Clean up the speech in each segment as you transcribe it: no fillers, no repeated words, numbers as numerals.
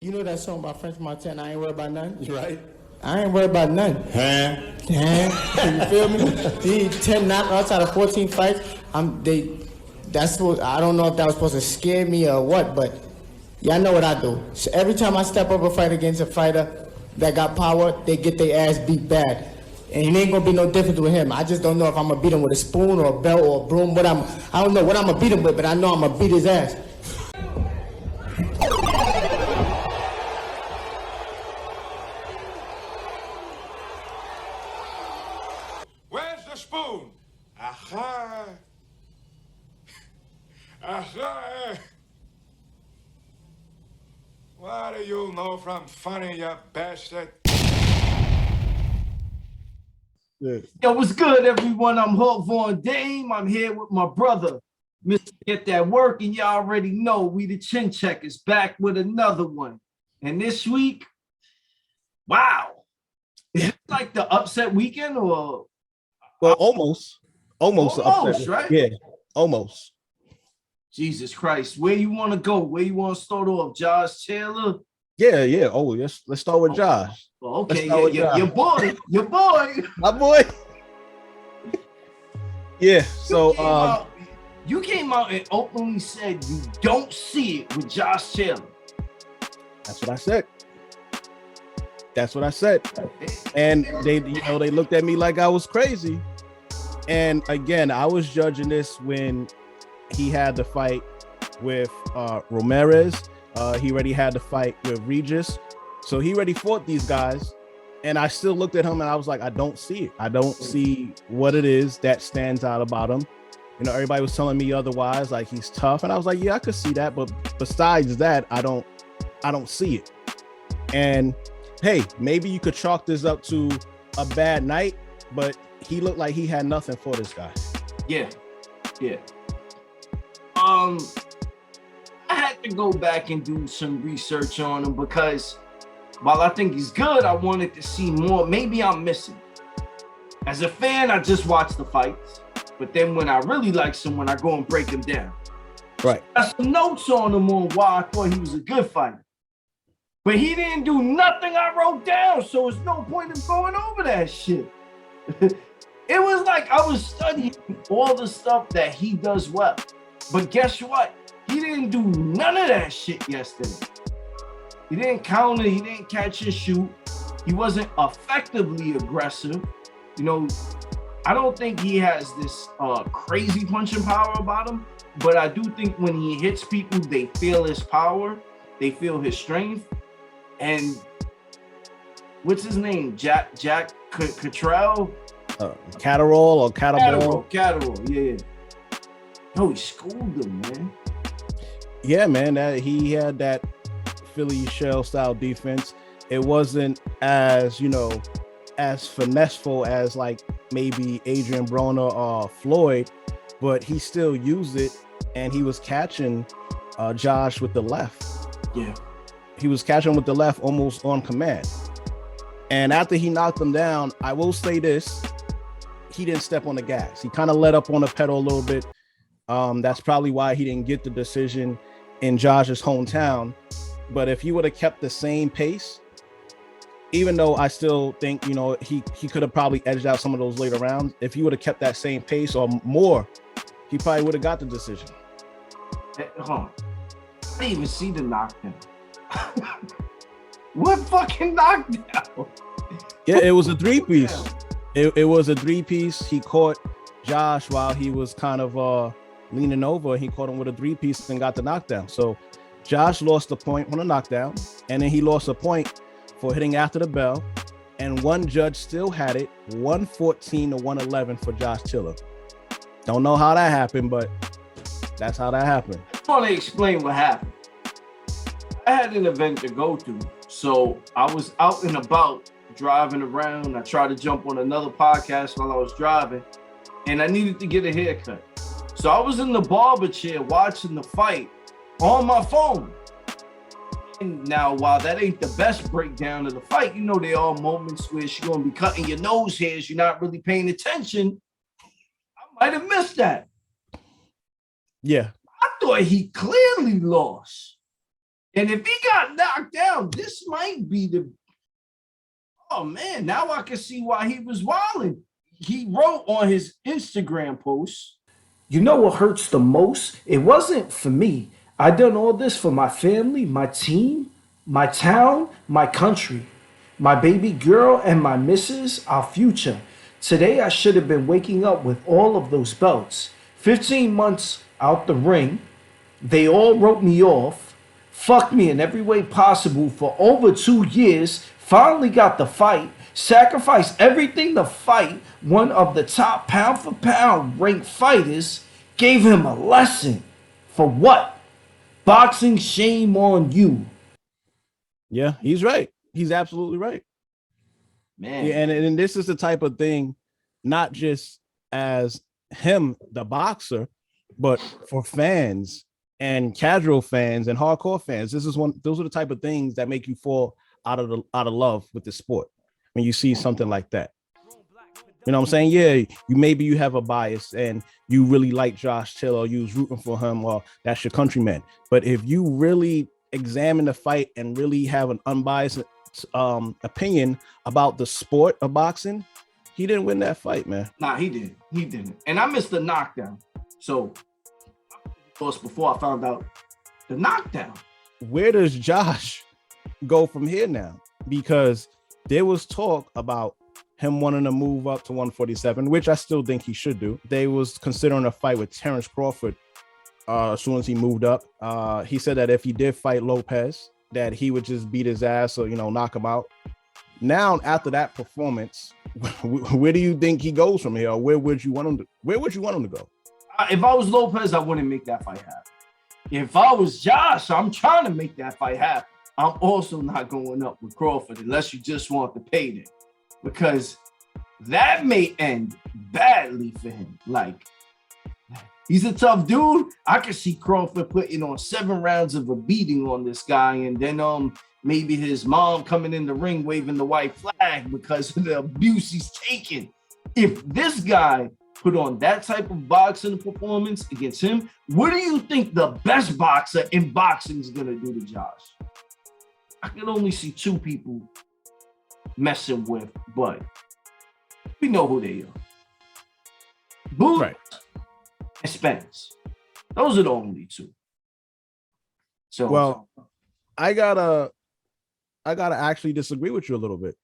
You know that song by French Montana, I ain't worried about none? You right? I ain't worried about none. You feel me? The 10 knockouts out of 14 fights. That's what, I don't know if that was supposed to scare me or what, but y'all know what I do. So every time I step up a fight against a fighter that got power, they get their ass beat bad. And it ain't gonna be no difference with him. I just don't know if I'm gonna beat him with a spoon or a belt or a broom. I don't know what I'm gonna beat him with, but I know I'm gonna beat his ass. Where's the spoon? Aha. Aha. What do you know from funny, you bastard? Yo, what's good, everyone? I'm Hulk Von Dame. I'm here with my brother, Mr. Get That Work, and y'all already know we the Chin Checkers back with another one. And this week, wow, it's like the upset weekend, or almost upset. Right? Yeah, almost. Jesus Christ, where you want to go? Where you want to start off? Josh Taylor? Yeah. Oh, let's start with Josh. Well, okay, your boy, my boy. Yeah. So you came out and openly said you don't see it with Josh Taylor. That's what I said. And they looked at me like I was crazy. And again, I was judging this when he had the fight with Ramirez. He already had the fight with Regis. So he already fought these guys. And I still looked at him and I was like, I don't see it. I don't see what it is that stands out about him. You know, everybody was telling me otherwise, like he's tough. And I was like, yeah, I could see that. But besides that, I don't see it. And hey, maybe you could chalk this up to a bad night, but he looked like he had nothing for this guy. Yeah. I had to go back and do some research on him because while I think he's good, I wanted to see more. Maybe I'm missing. As a fan, I just watch the fights, but then when I really like someone, I go and break him down. Right. I got some notes on him on why I thought he was a good fighter. But he didn't do nothing I wrote down, so there's no point in going over that shit. It was like I was studying all the stuff that he does well. But guess what? He didn't do none of that shit yesterday. He didn't counter, he didn't catch and shoot. He wasn't effectively aggressive. You know, I don't think he has this crazy punching power about him, but I do think when he hits people, they feel his power, they feel his strength. And what's his name? Jack Catterall? Catterall or Catterall? Catterall, yeah. No, he schooled him, man. Yeah, man, he had that Philly shell style defense. It wasn't as, as finesseful as like maybe Adrian Broner or Floyd, but he still used it and he was catching Josh with the left. Yeah. He was catching with the left almost on command. And after he knocked him down, I will say this, he didn't step on the gas. He kind of let up on the pedal a little bit. That's probably why he didn't get the decision in Josh's hometown. But if he would have kept the same pace, even though I still think, he could have probably edged out some of those later rounds. If he would have kept that same pace or more, he probably would have got the decision. I didn't even see the knockdown. What fucking knockdown? Yeah, it was a three-piece. It was a three-piece. He caught Josh while he was kind of leaning over. He caught him with a three-piece and got the knockdown. So Josh lost the point on a knockdown, and then he lost a point for hitting after the bell. And one judge still had it, 114 to 111 for Josh Taylor. Don't know how that happened, but that's how that happened. I want to explain what happened. I had an event to go to, so I was out and about driving around. I tried to jump on another podcast while I was driving, and I needed to get a haircut. So I was in the barber chair watching the fight on my phone. And now, while that ain't the best breakdown of the fight, there are moments where she's going to be cutting your nose hairs. You're not really paying attention. I might have missed that. Yeah. I thought he clearly lost. And if he got knocked down, this might be the. Oh man, now I can see why he was wilding. He wrote on his Instagram post, "You know what hurts the most? It wasn't for me. I done all this for my family, my team, my town, my country, my baby girl and my missus, our future. Today I should have been waking up with all of those belts. 15 months out the ring, they all wrote me off, fucked me in every way possible for over 2 years, finally got the fight, sacrificed everything to fight one of the top pound for pound ranked fighters, gave him a lesson. For what? Boxing, shame on you." Yeah, he's right. He's absolutely right. Man. Yeah, and this is the type of thing, not just as him, the boxer, but for fans and casual fans and hardcore fans. Those are the type of things that make you fall out of love with the sport when you see something like that. You know what I'm saying? Yeah, you have a bias and you really like Josh Till or you was rooting for him, or that's your countryman. But if you really examine the fight and really have an unbiased opinion about the sport of boxing, he didn't win that fight, man. Nah, he didn't. And I missed the knockdown. So, of course, before I found out the knockdown. Where does Josh go from here now? Because there was talk about him wanting to move up to 147, which I still think he should do. They was considering a fight with Terrence Crawford as soon as he moved up. He said that if he did fight Lopez, that he would just beat his ass or, knock him out. Now, after that performance, where do you think he goes from here? Or where would you want him to go? If I was Lopez, I wouldn't make that fight happen. If I was Josh, I'm trying to make that fight happen. I'm also not going up with Crawford unless you just want the payday, because that may end badly for him. Like, he's a tough dude. I can see Crawford putting on 7 rounds of a beating on this guy, and then maybe his mom coming in the ring waving the white flag because of the abuse he's taken. If this guy put on that type of boxing performance against him, what do you think the best boxer in boxing is going to do to Josh? I can only see 2 people messing with, but we know who they are. Boots Right. and Spence. Those are the only 2. So, Well, I gotta actually disagree with you a little bit.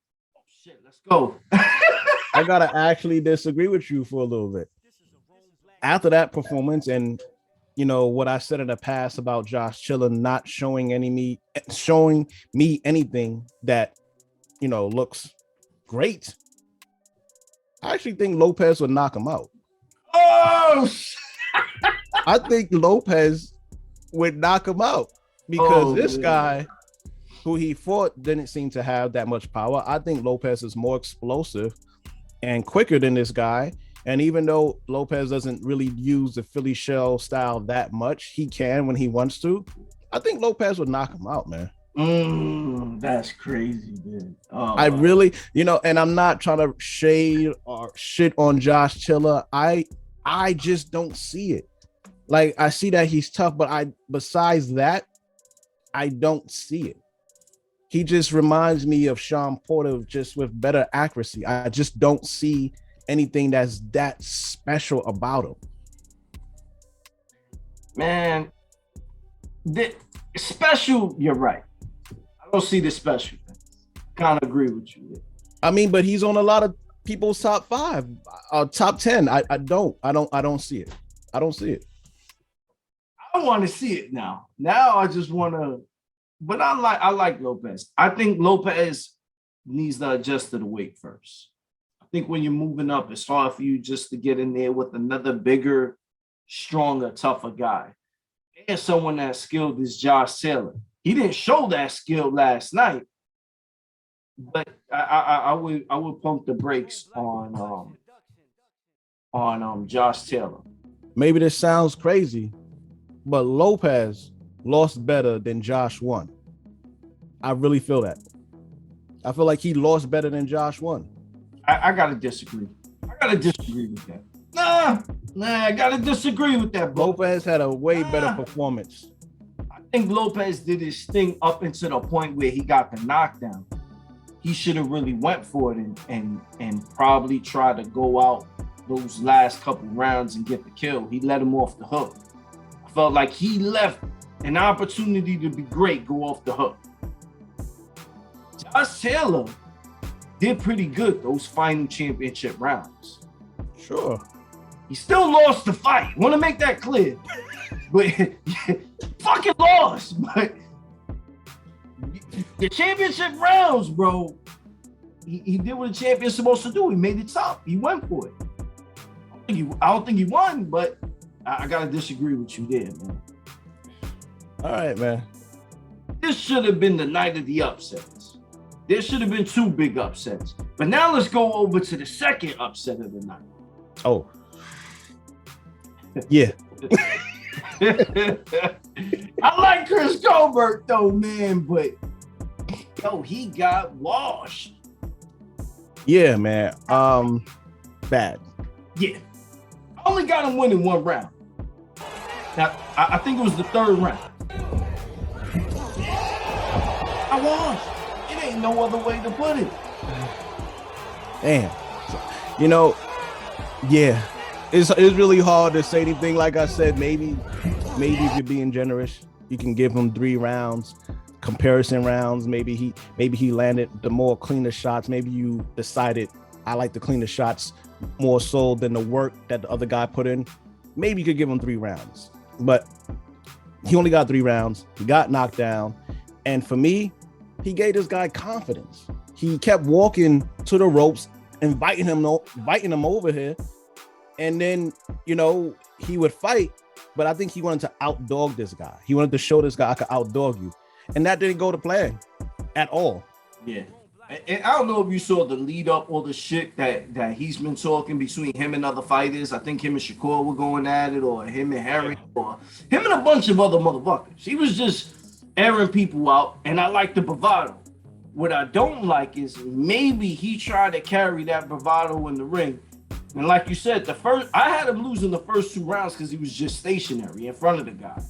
shit, let's go. I gotta actually disagree with you for a little bit. After that performance, and what I said in the past about Josh Chilla not showing me anything that looks great, I actually think Lopez would knock him out. Oh, I think Lopez would knock him out because this yeah. guy who he fought didn't seem to have that much power. I think Lopez is more explosive and quicker than this guy. And even though Lopez doesn't really use the Philly shell style that much, he can when he wants to. I think Lopez would knock him out, man. That's crazy, man. Oh, I really, and I'm not trying to shade or shit on Josh Chilla. I just don't see it. Like, I see that he's tough, but besides that, I don't see it. He just reminds me of Sean Porter, just with better accuracy. I just don't see anything that's that special about him. man, the special, you're right. I don't see the special thing. Kind of agree with you there. I mean, but he's on a lot of people's top 5, top 10. I don't see it. I don't see it. I want to see it now. Now I just want to, but I like Lopez. I think Lopez needs to adjust to the weight first. I think when you're moving up, it's hard for you just to get in there with another bigger, stronger, tougher guy. And someone that's skilled is Josh Taylor. He didn't show that skill last night, but I would pump the brakes on Josh Taylor. Maybe this sounds crazy, but Lopez lost better than Josh won. I really feel that. I feel like he lost better than Josh won. I gotta disagree. I gotta disagree with that. Nah, I gotta disagree with that, bro. Lopez had a way better performance. think Lopez did his thing up until the point where he got the knockdown. He should have really went for it and probably tried to go out those last couple rounds and get the kill. He let him off the hook. I felt like he left an opportunity to be great go off the hook. Josh Taylor did pretty good those final championship rounds. Sure. He still lost the fight. Want to make that clear. But fucking lost. But the championship rounds, bro, he did what a champion's supposed to do. He made it tough. He went for it. I don't think he won, but I gotta disagree with you there, man. All right, man. This should have been the night of the upsets. There should have been 2 big upsets. But now let's go over to the second upset of the night. Oh. Yeah. I like Chris Colbert though, man, but yo, he got washed. Yeah, man. Bad. Yeah. I only got him winning 1 round. Now, I think it was the 3rd round. I washed. It ain't no other way to put it. Damn. You know, yeah. It's really hard to say anything. Like I said, maybe if you're being generous, you can give him 3 rounds, comparison rounds. Maybe he landed the more cleaner shots. Maybe you decided I like the cleaner shots more so than the work that the other guy put in. Maybe you could give him 3 rounds, but he only got 3 rounds. He got knocked down, and for me, he gave this guy confidence. He kept walking to the ropes, inviting him over here. And then, you know, he would fight, but I think he wanted to outdog this guy. He wanted to show this guy I could outdog you. And that didn't go to plan at all. Yeah. And I don't know if you saw the lead up or the shit that he's been talking between him and other fighters. I think him and Shakur were going at it, or him and Harry, or him and a bunch of other motherfuckers. He was just airing people out, and I like the bravado. What I don't like is maybe he tried to carry that bravado in the ring. And like you said, I had him losing the first 2 rounds because he was just stationary in front of the guy.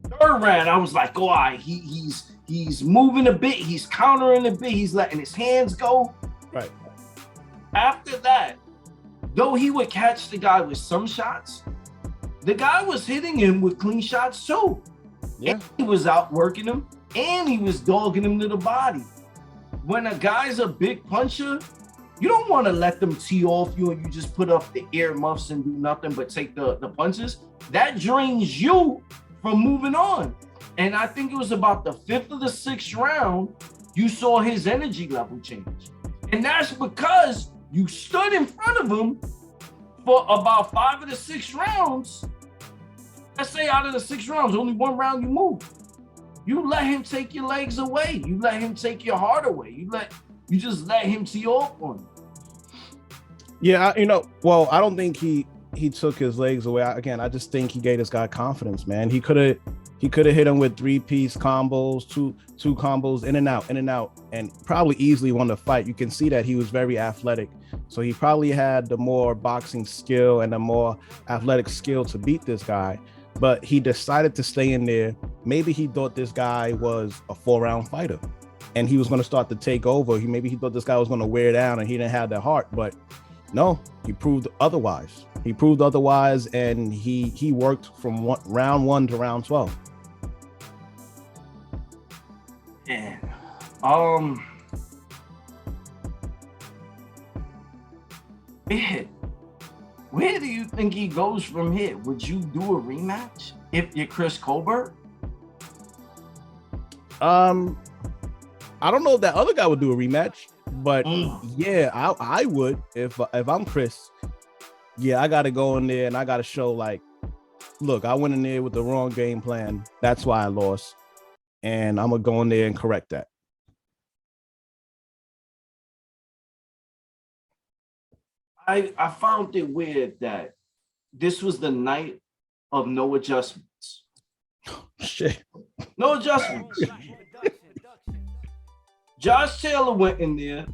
3rd round, I was like, oh, all right, he's moving a bit, he's countering a bit, he's letting his hands go. Right. After that, though he would catch the guy with some shots, the guy was hitting him with clean shots too. Yeah. And he was outworking him, and he was dogging him to the body. When a guy's a big puncher, you don't want to let them tee off you and you just put up the earmuffs and do nothing but take the punches. That drains you from moving on. And I think it was about the 5th or the 6th round, you saw his energy level change. And that's because you stood in front of him for about 5 of the 6 rounds. Let's say out of the 6 rounds, only 1 round you moved. You let him take your legs away. You let him take your heart away. You just let him tee off on you. Yeah, I don't think he took his legs away. I just think he gave this guy confidence, man. He could have hit him with 3-piece combos, two combos, in and out, and probably easily won the fight. You can see that he was very athletic. So he probably had the more boxing skill and the more athletic skill to beat this guy. But he decided to stay in there. Maybe he thought this guy was a 4-round fighter and he was going to start to take over. Maybe he thought this guy was going to wear down and he didn't have the heart. But no, he proved otherwise. And he worked from round 1 to round 12. Yeah. Where do you think he goes from here? Would you do a rematch if you're Chris Colbert? I don't know if that other guy would do a rematch, but yeah, I would if I'm Chris. Yeah, I got to go in there and I got to show like, look, I went in there with the wrong game plan. That's why I lost. And I'm going to go in there and correct that. I found it weird that this was the night of no adjustments. Shit. No adjustments. Josh Taylor went in there,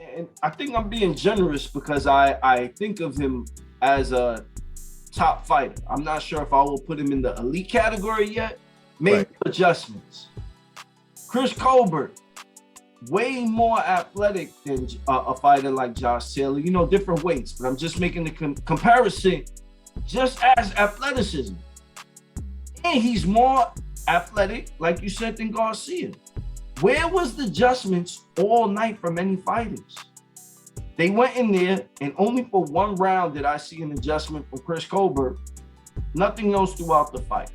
and I think I'm being generous because I think of him as a top fighter. I'm not sure if I will put him in the elite category yet. Maybe Right. adjustments. Chris Colbert, way more athletic than a fighter like Josh Taylor. You know, different weights, but I'm just making the comparison just as athleticism. And he's more athletic, like you said, than Garcia. Where was the adjustments all night from any fighters? They went in there, and only for one round did I see an adjustment from Chris Colbert. Nothing else throughout the fight.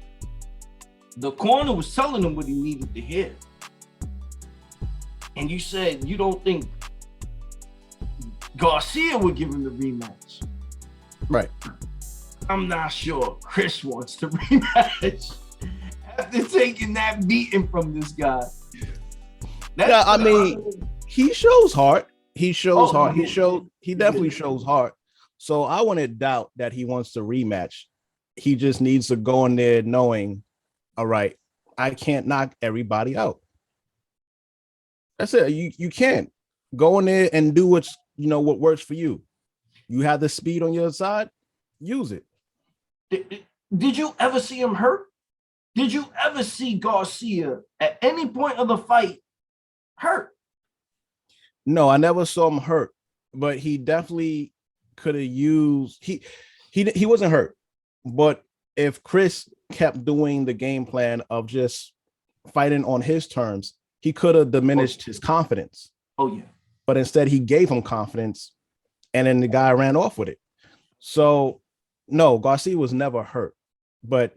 The corner was telling him what he needed to hear. And you said you don't think Garcia would give him the rematch. Right. I'm not sure Chris wants the rematch after taking that beating from this guy. Yeah, I mean, he shows heart. He shows heart. He definitely Yeah. shows heart. So I wouldn't doubt that he wants to rematch. He just needs to go in there knowing, all right, I can't knock everybody out. That's it. You can't go in there and do what works for you. You have the speed on your side, use it. Did you ever see him hurt? Did you ever see Garcia at any point of the fight hurt? No, I never saw him hurt, but he definitely could have used he wasn't hurt. But if Chris kept doing the game plan of just fighting on his terms, he could have diminished his confidence. Oh yeah. But instead he gave him confidence, and then the guy ran off with it. So no, Garcia was never hurt. But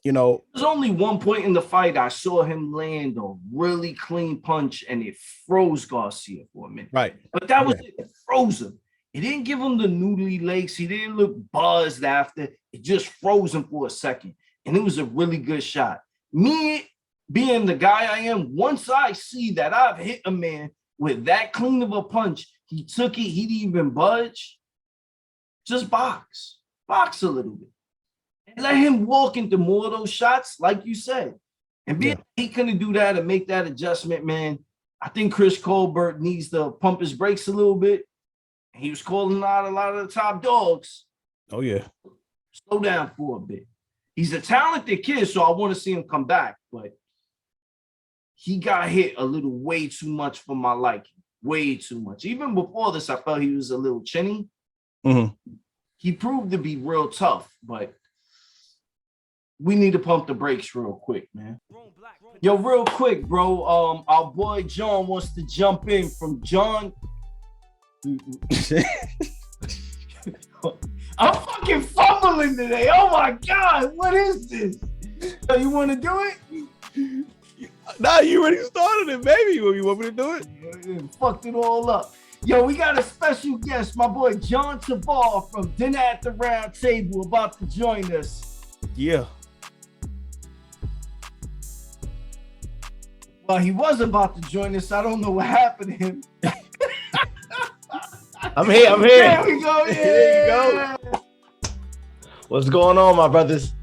There's only one point in the fight I saw him land a really clean punch, and it froze Garcia for a minute. right. But that was it. It froze him. It didn't give him the noodly legs. He didn't look buzzed after. It just froze him for a second. And it was a really good shot. Me being the guy I am, once I see that I've hit a man with that clean of a punch, he took it, he didn't even budge. Just box. Box a little bit. And let him walk into more of those shots, like you said. And being he couldn't do that and make that adjustment, man. I think Chris Colbert needs to pump his brakes a little bit. He was calling out a lot of the top dogs. Oh yeah. Slow down for a bit. He's a talented kid, so I want to see him come back, but he got hit a little way too much for my liking. Way too much. Even before this, I felt he was a little chinny. Mm-hmm. He proved to be real tough, but we need to pump the brakes real quick, man. Yo, real quick, bro. Our boy John wants to jump in. From John. I'm fucking fumbling today. Oh my God, what is this? So you want to do it? Nah, you already started it, baby. You want me to do it? Fucked it all up. Yo, we got a special guest, my boy John Tavar from Dinner at the Round Table, about to join us. Yeah. Well, he was about to join us. I don't know what happened to him. I'm here. There we go. Yeah. There you go. What's going on, my brothers?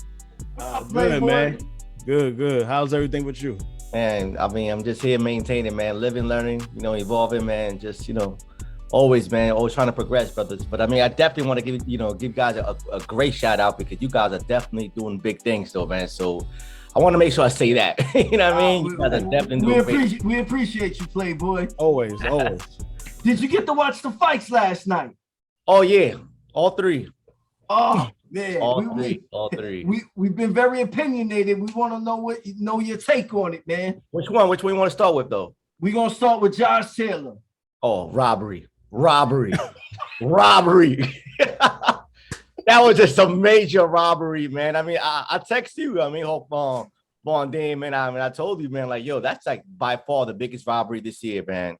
Good, man. Good. How's everything with you? Man, I mean, I'm just here maintaining, man, living, learning, evolving, man. Just, always, man, always trying to progress, brothers. But I mean, I definitely want to give guys a great shout out, because you guys are definitely doing big things, though, man. So I want to make sure I say that. You know what I mean? You guys are definitely doing we appreciate you, Playboy. Always. Did you get to watch the fights last night? Oh yeah, all three. Oh man, All three. We've been very opinionated. We want to know your take on it, man. Which one you want to start with, though? We're gonna start with Josh Taylor. Oh, robbery. That was just a major robbery, man. I mean, I text you. I mean, hope Byond, man. I told you, man, like, yo, that's like by far the biggest robbery this year, man.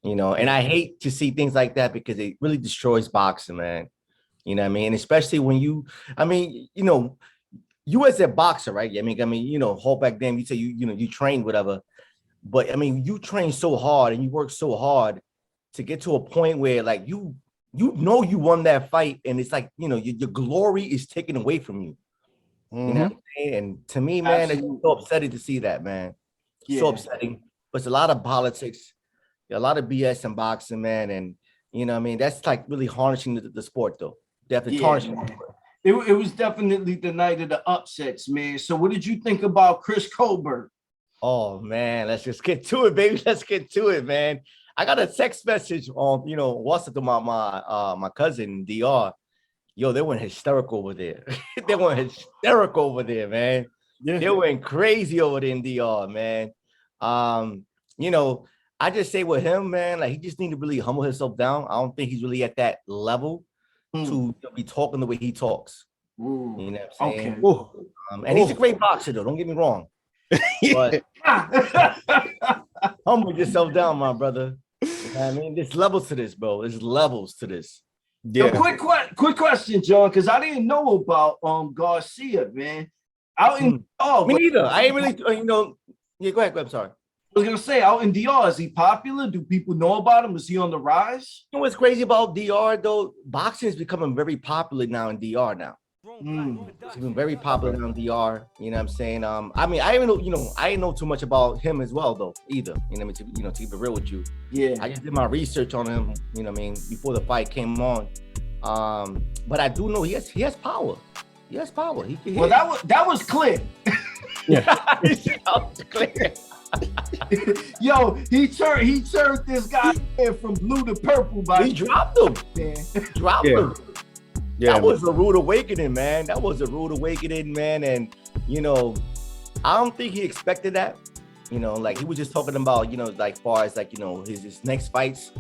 And I hate to see things like that, because it really destroys boxing, man. You know what I mean? Especially when you as a boxer, right? I mean, hold back then, you say you train, whatever. But I mean, you train so hard and you work so hard to get to a point where, like, you won that fight, and it's like, your glory is taken away from you. Mm-hmm. You know what I'm saying? And to me, man, it's so upsetting to see that, man. Yeah. So upsetting. But it's a lot of politics, a lot of BS in boxing, man. And you know what I mean? That's like really harnessing the sport, though. Definitely tarnishing the sport. it was definitely the night of the upsets, man. So what did you think about Chris Colbert? Oh man, let's just get to it, baby. Let's get to it, man. I got a text message on, WhatsApp to my cousin DR. Yo, they went hysterical over there. They went hysterical over there, man. Yeah. They went crazy over there in DR, man. I just say with him, man, like he just need to really humble himself down. I don't think he's really at that level to be talking the way he talks. Ooh. You know what I'm saying? Okay. And he's a great boxer, though. Don't get me wrong. But humble yourself down, my brother. You know what I mean, there's levels to this, bro. There's levels to this. Yeah. So quick question, John, because I didn't know about Garcia, man. Out in me neither. I ain't really, Yeah, go ahead. I'm sorry. I was gonna say, out in DR, is he popular? Do people know about him? Is he on the rise? You know what's crazy about DR though? Boxing is becoming very popular now in DR now. It's been very popular now in DR. You know what I'm saying? I mean, I didn't know too much about him as well though, either. You know what I mean? To keep it real with you. Yeah. I just did my research on him, you know what I mean, before the fight came on. But I do know he has power. He has power. He can hit. Well, that was clear. Yeah. That was clear. Yo, he turned this guy from blue to purple by He dropped him. Man. Him. Yeah, that was a rude awakening, man. That was a rude awakening, man. And I don't think he expected that. Like he was just talking about, like far as like, his next fights.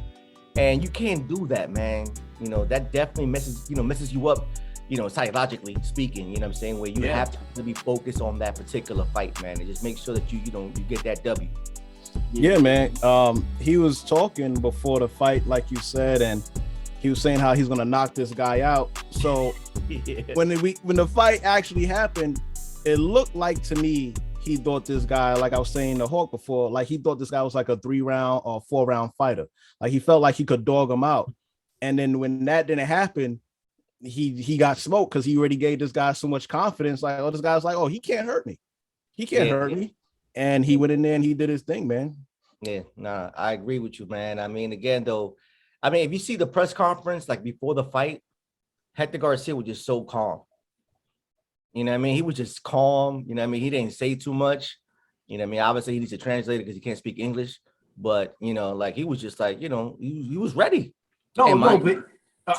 And you can't do that, man. That definitely messes you up, psychologically speaking, you know what I'm saying? Where you have to be focused on that particular fight, man. And just make sure that you get that W. Yeah, man. He was talking before the fight, like you said, and he was saying how he's gonna knock this guy out. So when the fight actually happened, it looked like to me he thought this guy, like I was saying to Hawk before, like he thought this guy was like a 3-round or 4-round fighter. Like he felt like he could dog him out. And then when that didn't happen, he got smoked because he already gave this guy so much confidence. Like, this guy's like, oh, he can't hurt me. He can't hurt me. And he went in there and he did his thing, man. Yeah, nah, I agree with you, man. I mean, again, though, if you see the press conference, like before the fight, Hector Garcia was just so calm. You know what I mean? He was just calm. You know what I mean? He didn't say too much. You know what I mean? Obviously, he needs a translator because he can't speak English. But, like he was just like, he was ready. But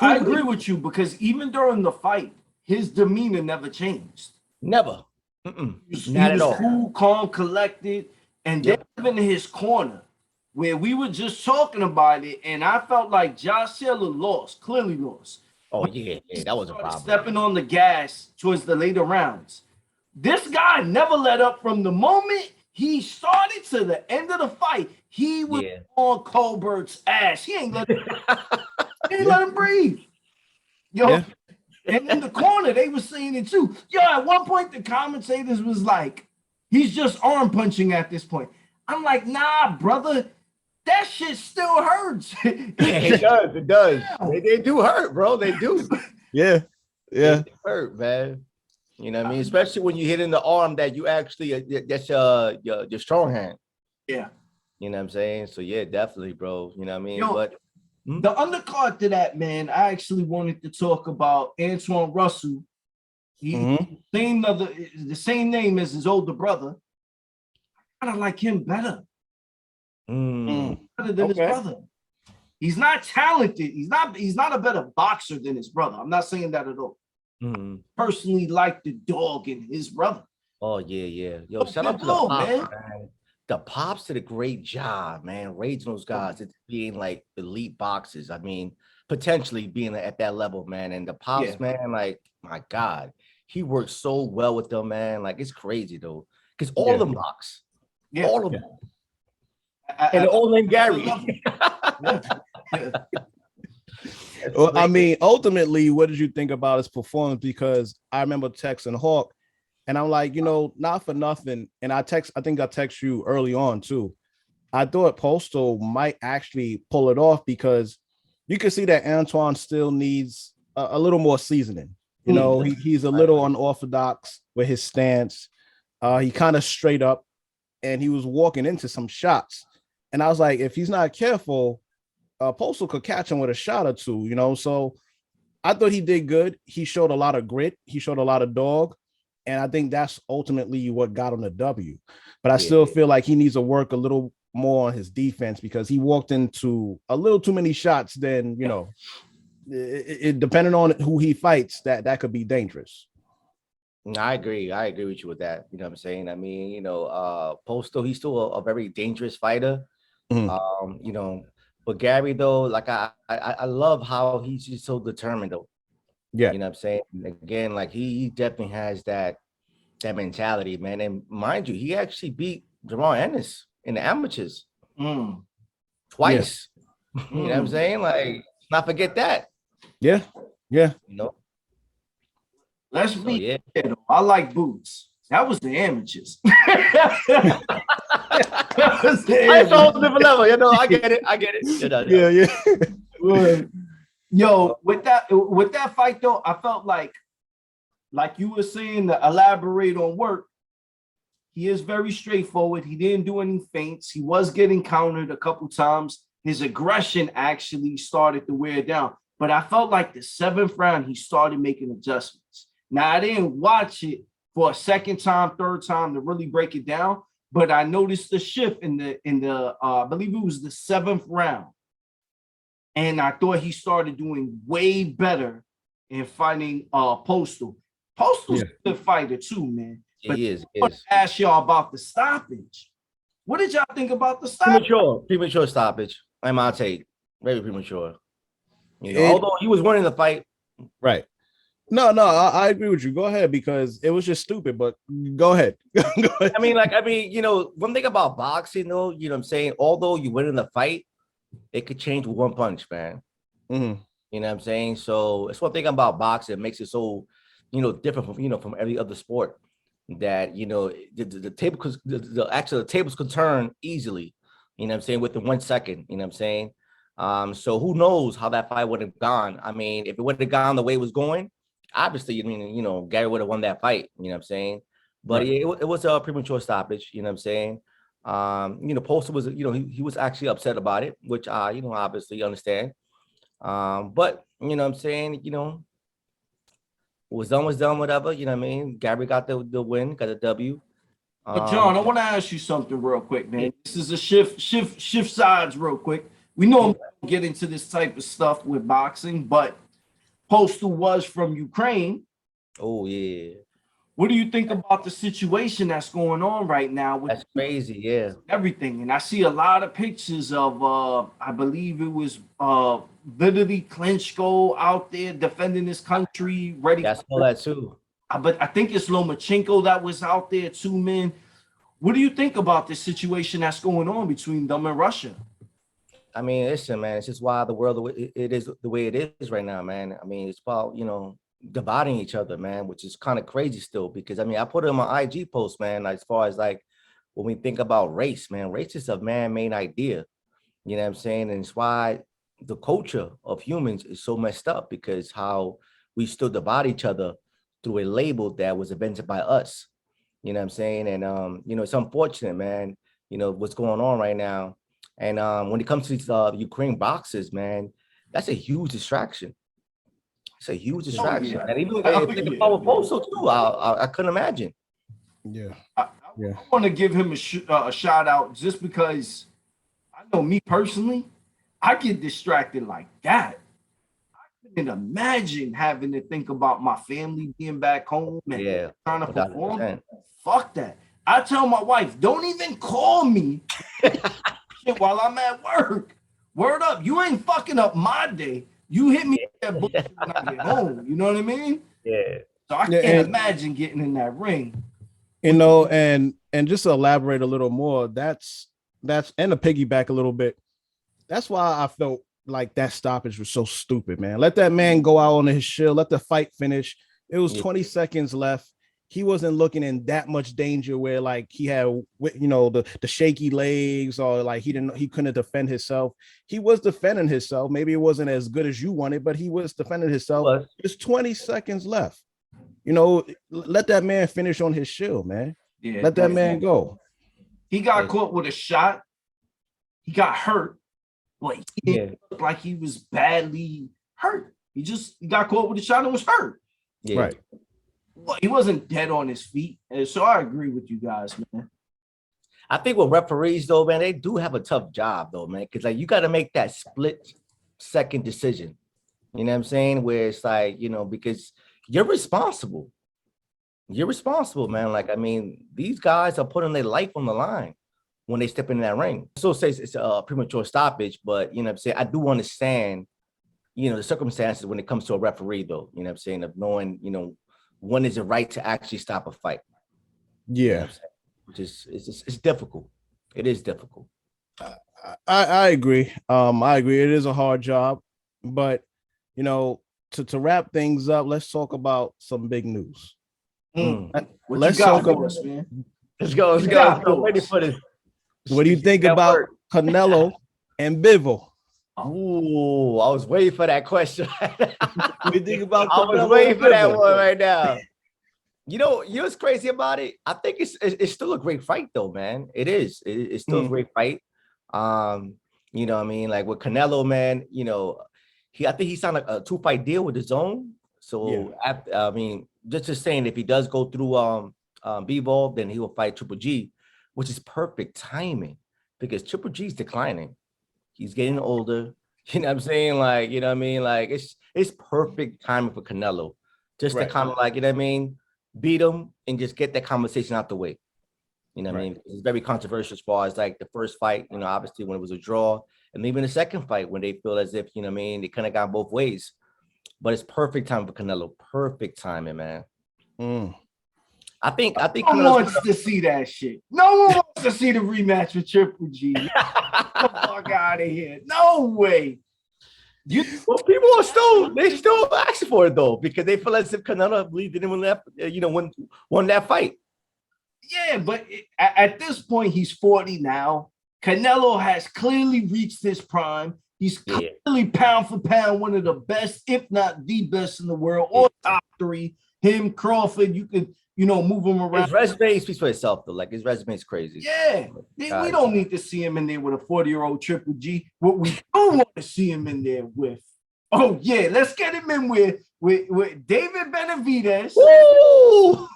I agree with you because even during the fight, his demeanor never changed. Never. Not at all. Cool, calm, collected. And then in his corner, where we were just talking about it, and I felt like Garcia clearly lost. Oh, yeah, that was a problem. Stepping on the gas towards the later rounds. This guy never let up from the moment he started to the end of the fight. He was on Colbert's ass. He ain't let him breathe. Yo, and in the corner, they were saying it too. Yo, at one point, the commentators was like, he's just arm punching at this point. I'm like, nah, brother. That shit still hurts. It does. It does. They do hurt, bro. They do. Yeah. They hurt, man. You know what I mean? Especially when you hit in the arm that you actually, that's your strong hand. Yeah. You know what I'm saying? So, yeah, definitely, bro. You know what I mean? Yo, but the undercard to that, man, I actually wanted to talk about Antoine Russell. He the same name as his older brother. I kind of like him better. Better than his brother. He's not talented. He's not a better boxer than his brother. I'm not saying that at all. Personally, like the dog in his brother. Oh yeah. Yo, shout out to the pops, man. The pops did a great job, man. Raising those guys into being like elite boxers. I mean, potentially being at that level, man. And the pops, man, like my God, he worked so well with them, man. Like it's crazy though, because all of them box. All of them. And the old name Gary. Well, I mean, ultimately, what did you think about his performance? Because I remember texting Hawk, and I'm like, not for nothing. And I think I text you early on too. I thought Postal might actually pull it off because you can see that Antoine still needs a little more seasoning. He's a little unorthodox with his stance. He kind of straight up, and he was walking into some shots. And I was like, if he's not careful, Postal could catch him with a shot or two, So I thought he did good. He showed a lot of grit. He showed a lot of dog. And I think that's ultimately what got him the W. But I still feel like he needs to work a little more on his defense because he walked into a little too many shots. Then, you know, it depending on who he fights, that could be dangerous. I agree with you with that. You know what I'm saying? I mean, you know, Postal, he's still a very dangerous fighter. You know, but Gary though, like I love how he's just so determined though. Yeah. You know what I'm saying? Again, like he definitely has that mentality, man. And mind you, he actually beat Jamal Ennis in the amateurs twice. Yeah. You know what I'm saying? Like, not forget that. Yeah. Yeah. You know. Let's be fair, I like Boots. That was the amateurs. I saw a different level. You know, I get it. You know, Yeah. Yo, with that fight though, I felt like you were saying, to elaborate on work. He is very straightforward. He didn't do any feints. He was getting countered a couple times. His aggression actually started to wear down. But I felt like the 7th round, he started making adjustments. Now, I didn't watch it for a second time, third time to really break it down, but I noticed the shift in the I believe it was the 7th round. And I thought he started doing way better in fighting Postal. Postal's a good fighter too, man. But he is. I want to ask y'all about the stoppage. What did y'all think about the stoppage? Premature stoppage. I'm my take. Very premature. You know, although he was winning the fight. Right. No, I agree with you. Go ahead, because it was just stupid, but go ahead. Go ahead. I mean, you know, one thing about boxing, though, you know what I'm saying? Although you win in the fight, it could change with one punch, man. You know what I'm saying? So it's one thing about boxing. It makes it so, you know, different from, you know, from every other sport, that, you know, the tables could turn easily, you know what I'm saying, within 1 second, you know what I'm saying? So who knows how that fight would have gone. I mean, if it would have gone the way it was going, obviously, I mean, you know, Gary would have won that fight, you know what I'm saying? But it was a premature stoppage, you know what I'm saying? You know, Postal was, you know, he was actually upset about it, which I, you know, obviously understand. But, you know what I'm saying, you know, was done, whatever, you know what I mean? Gary got the win, got the W. But John, I want to ask you something real quick, man. This is a shift sides real quick. We know I'm gonna get into this type of stuff with boxing, but Postal was from Ukraine. Oh, yeah. What do you think about the situation that's going on right now? That's crazy, yeah. Everything. And I see a lot of pictures of, I believe it was literally Klitschko out there defending his country, ready. I saw that too. But I think it's Lomachenko that was out there too, man. What do you think about this situation that's going on between them and Russia? I mean, listen, man, it's just why the world it is the way it is right now, man. I mean, it's about, you know, dividing each other, man, which is kind of crazy still, because I mean, I put it in my IG post, man, as far as like when we think about race, man, race is a man-made idea, you know what I'm saying? And it's why the culture of humans is so messed up, because how we still divide each other through a label that was invented by us, you know what I'm saying? And you know, it's unfortunate, man, you know, what's going on right now. And when it comes to these Ukraine boxers, man, that's a huge distraction. It's a huge distraction. And even if they follow Postal too, I couldn't imagine. Yeah. I want to give him a shout out, just because I know me personally, I get distracted like that. I couldn't imagine having to think about my family being back home and trying to perform. 100%. Fuck that. I tell my wife, don't even call me while I'm at work. Word up, you ain't fucking up my day. You hit me with that bullshit when I get home. You know what I mean? Yeah. So I can't imagine getting in that ring. You know, and just to elaborate a little more, that's and to piggyback a little bit. That's why I felt like that stoppage was so stupid, man. Let that man go out on his shield. Let the fight finish. It was 20 seconds left. He wasn't looking in that much danger where like he had, you know, the shaky legs, or like he couldn't defend himself. He was defending himself. Maybe it wasn't as good as you wanted, but he was defending himself. There's 20 seconds left. You know, let that man finish on his shield, man. Yeah, let that man go. He got caught with a shot. He got hurt. But he didn't look like he was badly hurt. He got caught with a shot and was hurt. Yeah. Right. Well, he wasn't dead on his feet. And so I agree with you guys, man. I think with referees though, man, they do have a tough job though, man, because like you got to make that split-second decision. You know what I'm saying? Where it's like, you know, because you're responsible. You're responsible, man. Like, I mean, these guys are putting their life on the line when they step in that ring. So says it's a premature stoppage, but you know what I'm saying? I do understand, you know, the circumstances when it comes to a referee though, you know what I'm saying, of knowing, you know, when is it right to actually stop a fight. Yeah. You know which is it's difficult. It is difficult. I agree. I agree. It is a hard job, but you know, to wrap things up, let's talk about some big news. Let's talk about us, man. Let's go. I'm ready for this. What do you think about Canelo and Bivol? Oh, I was waiting for that question. What do you think about I was Canelo waiting and for that Bivol? one right now. You know what's crazy about it? I think it's still a great fight though, man. It is. It's still a great fight. You know what I mean? Like with Canelo, man, you know, I think he signed a 2-fight deal with his own. So after, I mean, just saying if he does go through Bivol, then he will fight Triple G, which is perfect timing because Triple G is declining. He's getting older. You know what I'm saying? Like, you know what I mean? Like it's perfect timing for Canelo. Just to kind of like, you know what I mean? Beat him and just get that conversation out the way. You know what I mean? It's very controversial as far as like the first fight, you know, obviously when it was a draw, and even the second fight when they feel as if, you know what I mean, they kind of got both ways. But it's perfect time for Canelo. Perfect timing, man. I think no one wants to see that shit. No one wants to see the rematch with Triple G. Get the fuck out of here. No way. Well, people are still asking for it though, because they feel as if Canelo didn't win that, you know, won that fight. Yeah, but at this point, he's 40 now. Canelo has clearly reached his prime. He's clearly pound for pound one of the best, if not the best in the world, or top 3. Him, Crawford, you could, you know, move him around. His resume speaks for itself though. Like his resume is crazy. Yeah, we don't need to see him in there with a 40-year-old Triple G. What we do want to see him in there with, oh yeah, let's get him in with David Benavidez. Woo!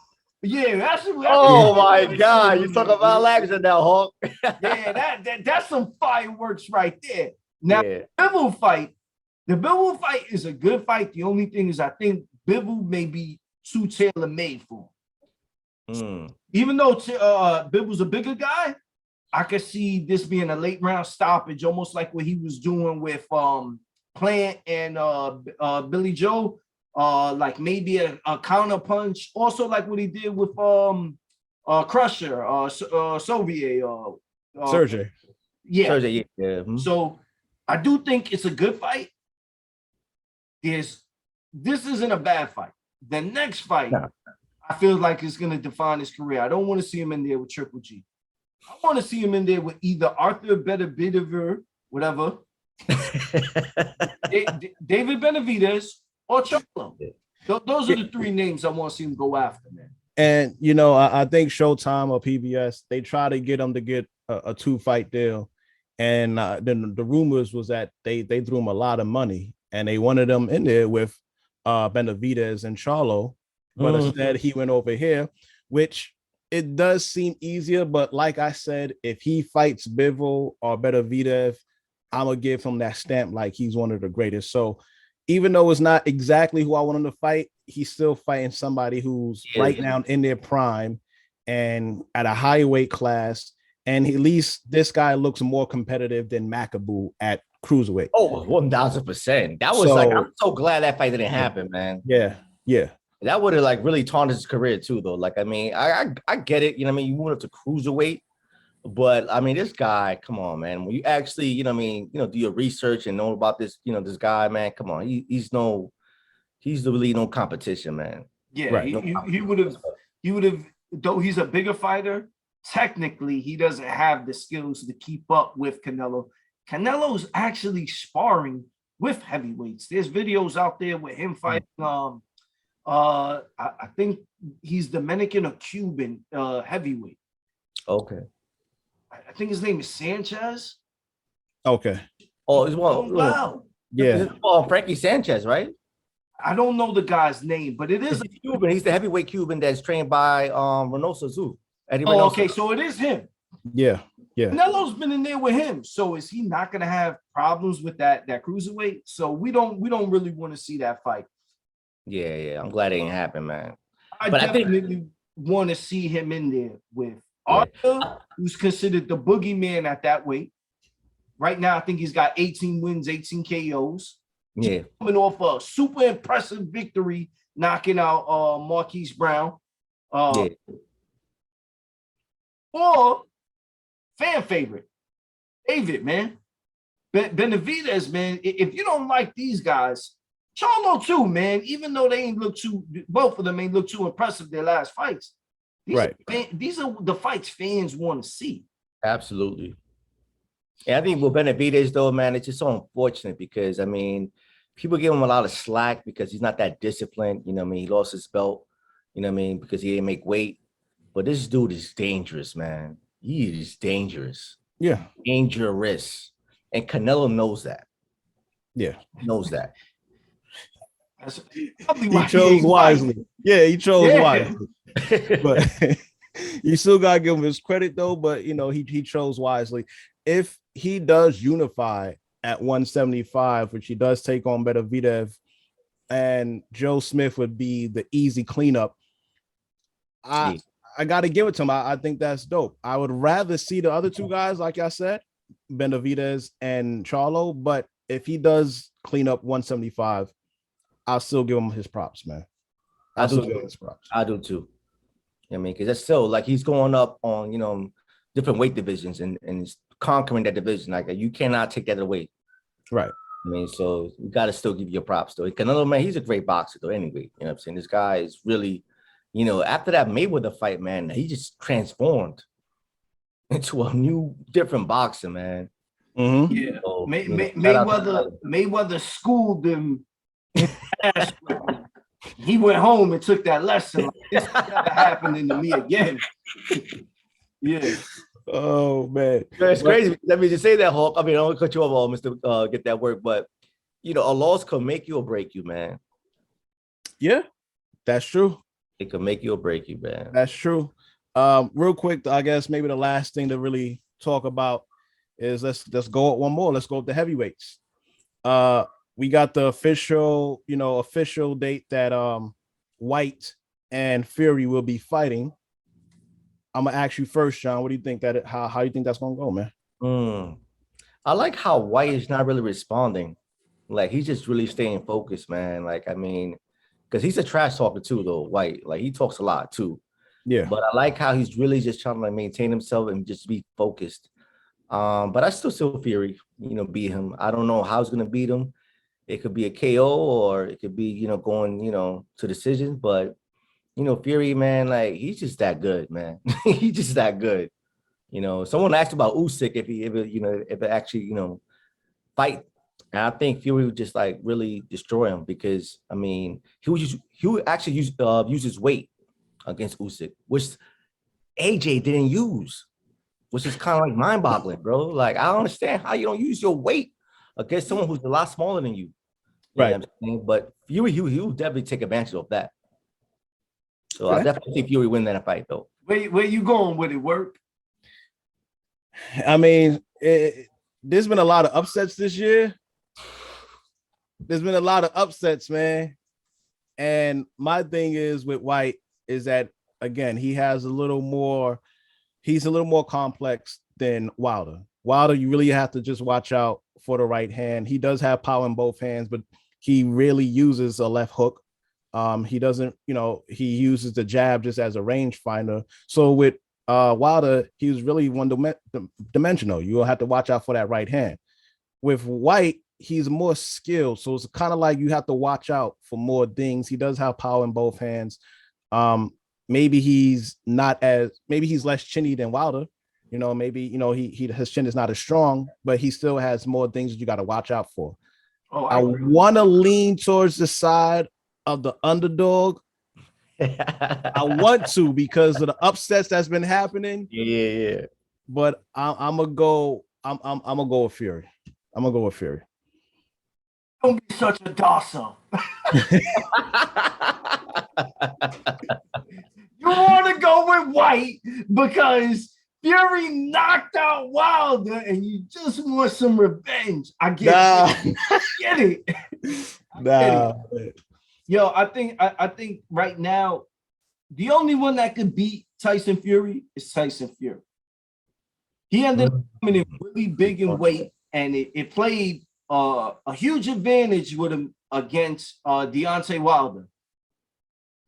Yeah, that's oh my God, you talk about Laxer now, Hawk. Yeah, that's some fireworks right there. Now, the Bivol fight is a good fight. The only thing is, I think Bivol may be too tailor-made for him. Even though Bivol's a bigger guy, I could see this being a late round stoppage, almost like what he was doing with Plant and Billy Joe. Like maybe a counter punch, also like what he did with Crusher, Soviet, Sergey. Yeah. Sergey, yeah. So I do think it's a good fight. This isn't a bad fight. The next fight, I feel like it's gonna define his career. I don't want to see him in there with Triple G. I want to see him in there with either Arthur Beterbiev, whatever, David Benavidez, or Charlo. Those are the 3 names I want to see him go after, man. And you know, I think Showtime or PBS, they try to get him to get a 2-fight deal, and then the rumors was that they threw him a lot of money, and they wanted him in there with Benavidez and Charlo, but instead he went over here, which it does seem easier. But like I said, if he fights Bivol or Benavidez, I'm gonna give him that stamp like he's one of the greatest. So even though it's not exactly who I want him to fight, he's still fighting somebody who's right now in their prime and at a higher weight class. And at least this guy looks more competitive than Makabu at cruiserweight. Oh, 1000%. That was like, I'm so glad that fight didn't happen, man. Yeah. That would have like really tarnished his career too, though. Like, I mean, I get it. You know what I mean? You moved up to cruiserweight, but I mean, this guy, come on, man. When you actually, you know what I mean, you know, do your research and know about this, you know, this guy, man, come on. He's really no competition, man. Yeah, right. he would have, though he's a bigger fighter, technically he doesn't have the skills to keep up with Canelo. Canelo's actually sparring with heavyweights. There's videos out there with him fighting. I think he's Dominican or Cuban heavyweight. Okay. I think his name is Sanchez. Okay. Oh, it's one. Wow. Yeah. Oh, Frankie Sanchez, right? I don't know the guy's name, but it is. He's Cuban. He's the heavyweight Cuban that's trained by Reynoso Zoo. Eddie Oh, Reynoso. okay, so it is him. Yeah. Canelo's been in there with him, so is he not going to have problems with that cruiserweight? So we don't really want to see that fight. Yeah. I'm glad it ain't happened, man. I But I think- definitely want to see him in there with Arthur, who's considered the boogeyman at that weight. Right now, I think he's got 18 wins, 18 KOs. Yeah. Coming off a super impressive victory, knocking out Marquise Brown. Yeah. Or fan favorite, David, man. Benavidez, man. If you don't like these guys, Charlo too, man. Even though they ain't look too, both of them ain't look too impressive their last fights. These are the fights fans want to see. Absolutely. Yeah, I think with Benavidez, though, man, it's just so unfortunate because, I mean, people give him a lot of slack because he's not that disciplined. You know what I mean? He lost his belt, you know what I mean, because he didn't make weight. But this dude is dangerous, man. He is dangerous. Yeah. Dangerous. And Canelo knows that. Yeah. He knows that. He chose wisely. Yeah, he chose wisely. But you still gotta give him his credit though. But you know, he chose wisely. If he does unify at 175, which he does take on Benavidez, and Joe Smith would be the easy cleanup, I got to give it to him. I think that's dope. I would rather see the other two guys, like I said, Benavidez and Charlo. But if he does clean up 175, I'll still give him his props, man. I do too. I mean, because that's still like he's going up on, you know, different weight divisions and he's conquering that division. Like you cannot take that away. Right. I mean, so you got to still give your props though. Canelo, man, he's a great boxer though. Anyway, you know what I'm saying? This guy is really, you know, after that Mayweather fight, man, he just transformed into a new, different boxer, man. Mm-hmm. Yeah. So, Mayweather schooled him. He went home and took that lesson. Like, this never happening to me again. Yeah. Oh man, it's crazy. Let me just say that, Hulk. I mean, I don't cut you off, Mr. Get that work, but you know, a loss could make you or break you, man. Yeah, that's true. It could make you or break you, man. That's true. Real quick, I guess maybe the last thing to really talk about is let's go at one more. Let's go with the heavyweights. We got the official date that White and Fury will be fighting. I'm gonna ask you first, John. What do you think how you think that's gonna go, man? I like how White is not really responding. Like he's just really staying focused, man. Like, I mean, because he's a trash talker too, though, White. Like he talks a lot too. Yeah. But I like how he's really just trying to like maintain himself and just be focused. But I still Fury, you know, beat him. I don't know how he's gonna beat him. It could be a KO or it could be, you know, going, you know, to decisions. But, you know, Fury, man, like he's just that good, man. He's just that good. You know, someone asked about Usyk if it actually, you know, fight. And I think Fury would just like really destroy him because, I mean, he would actually use his weight against Usyk, which AJ didn't use, which is kind of like mind-boggling, bro. Like, I don't understand how you don't use your weight against someone who's a lot smaller than you. Right. But Fury, he will definitely take advantage of that. So I definitely see Fury win that fight, though. Where you going with it, work? I mean, there's been a lot of upsets this year. There's been a lot of upsets, man. And my thing is with White is that, again, he's a little more complex than Wilder. Wilder, you really have to just watch out for the right hand. He does have power in both hands, but he really uses a left hook. He doesn't, you know, he uses the jab just as a range finder. So with Wilder, he was really one-dimensional. You'll have to watch out for that right hand. With White, he's more skilled. So it's kind of like you have to watch out for more things. He does have power in both hands. Maybe he's less chinny than Wilder. You know, maybe, you know, his chin is not as strong, but he still has more things that you got to watch out for. I want to lean towards the side of the underdog. I want to because of the upsets that's been happening. Yeah. But I'm gonna go with Fury. I'm gonna go with Fury. Don't be such a docile. You want to go with White because Fury knocked out Wilder and you just want some revenge. I get it. I get it. Nah. Yo, I think right now, the only one that could beat Tyson Fury is Tyson Fury. He ended up coming in really big in weight, and it played a huge advantage with him against Deontay Wilder.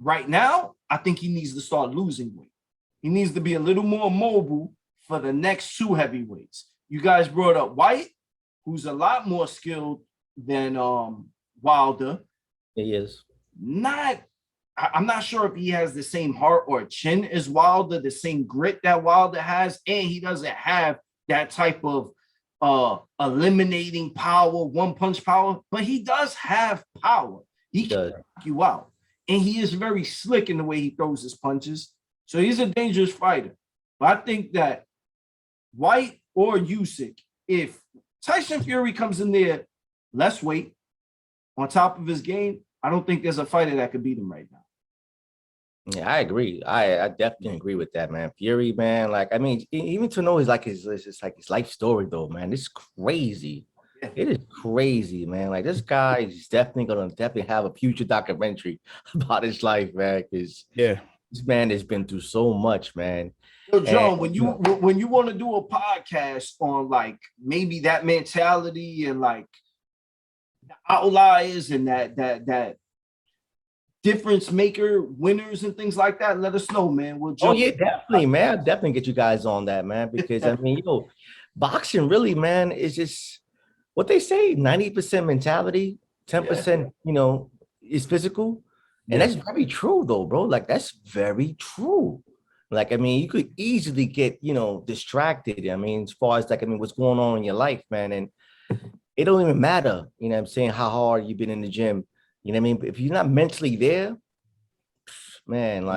Right now, I think he needs to start losing weight. He needs to be a little more mobile for the next two heavyweights. You guys brought up White, who's a lot more skilled than Wilder. He is. I'm not sure if he has the same heart or chin as Wilder, the same grit that Wilder has, and he doesn't have that type of eliminating power, one punch power, but he does have power. He can knock you out, and he is very slick in the way he throws his punches. So he's a dangerous fighter. But I think that White or Usyk, if Tyson Fury comes in there less weight on top of his game, I don't think there's a fighter that could beat him right now. Yeah, I agree. I definitely agree with that, man. Fury, man. Like, I mean, even to know his life story, though, man. It's crazy. Yeah. It is crazy, man. Like, this guy is definitely have a future documentary about his life, man. Because this man has been through so much, man. Yo, John, when you want to do a podcast on like maybe that mentality and like the outliers and that difference maker winners and things like that, let us know, man. We'll jump. Oh yeah, definitely, man. I'll definitely get you guys on that, man. Because I mean, boxing really, man, is just what they say: 90% mentality, 10%, is physical, and that's very true, though, bro. Like that's very true. Like, I mean, you could easily get, distracted. I mean, as far as like, what's going on in your life, man, and it don't even matter. You know what I'm saying? How hard you've been in the gym. You know what I mean? If you're not mentally there, man,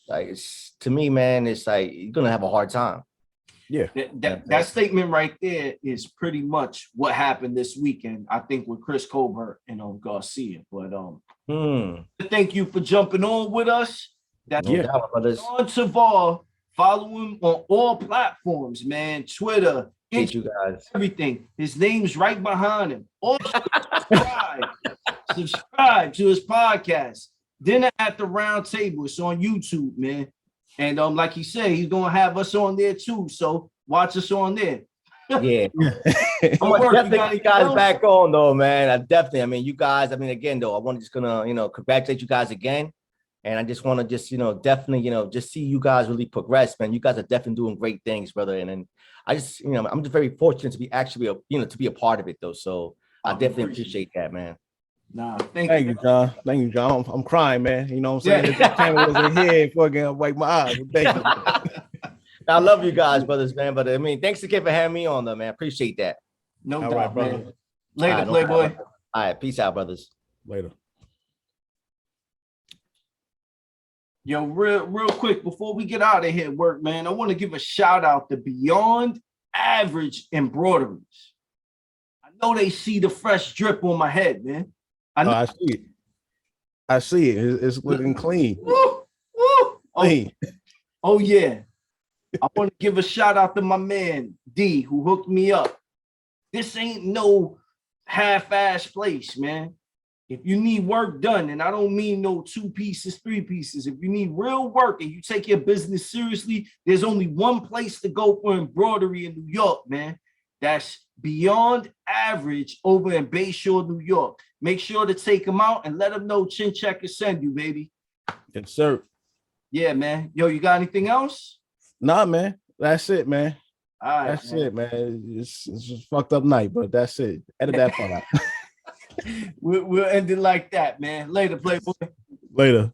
it's to me, man, it's like you're gonna have a hard time. Yeah. That statement right there is pretty much what happened this weekend, I think, with Chris Colbert and Garcia. But thank you for jumping on with us. That's on Tavar. Follow him on all platforms, man. Twitter, Instagram, you guys. Everything. His name's right behind him. Also, subscribe to his podcast, Dinner at the Round Table. It's on YouTube, man. And like he said, he's gonna have us on there too. So watch us on there. Yeah. I'm gonna definitely get you guys back on though, man. You guys, again though, I want to just gonna, congratulate you guys again. And I just want to just, definitely, just see you guys really progress, man. You guys are definitely doing great things, brother. And I just, I'm just very fortunate to be actually, to be a part of it though. So I definitely appreciate that, man. Nah, thank you, John. Thank you, John. I'm crying, man. You know what I'm saying? If the camera wasn't here, fucking wipe my eyes. Thank you. I love you guys, brothers, man. But thanks again for having me on though, man. Appreciate that. No doubt, brother. Man. Later, Playboy. All right, peace out, brothers. Later. Yo, real quick, before we get out of here, work, man, I want to give a shout out to Byond Average Embroideries. I know they see the fresh drip on my head, man. I see it. I see it. It's looking clean. Woo. Clean. Oh, yeah. I want to give a shout out to my man, D, who hooked me up. This ain't no half-ass place, man. If you need work done, and I don't mean no 2 pieces, 3 pieces, if you need real work and you take your business seriously, there's only one place to go for embroidery in New York, man. That's Byond Average over in Bayshore, New York. Make sure to take them out and let them know Chin Checkerz send you, baby. Yes, sir. Yeah, man. Yo, you got anything else? Nah, man. That's it, man. All right, that's it, man. It's a fucked up night, but that's it. Edit that part out. We'll end it like that, man. Later, Playboy. Later.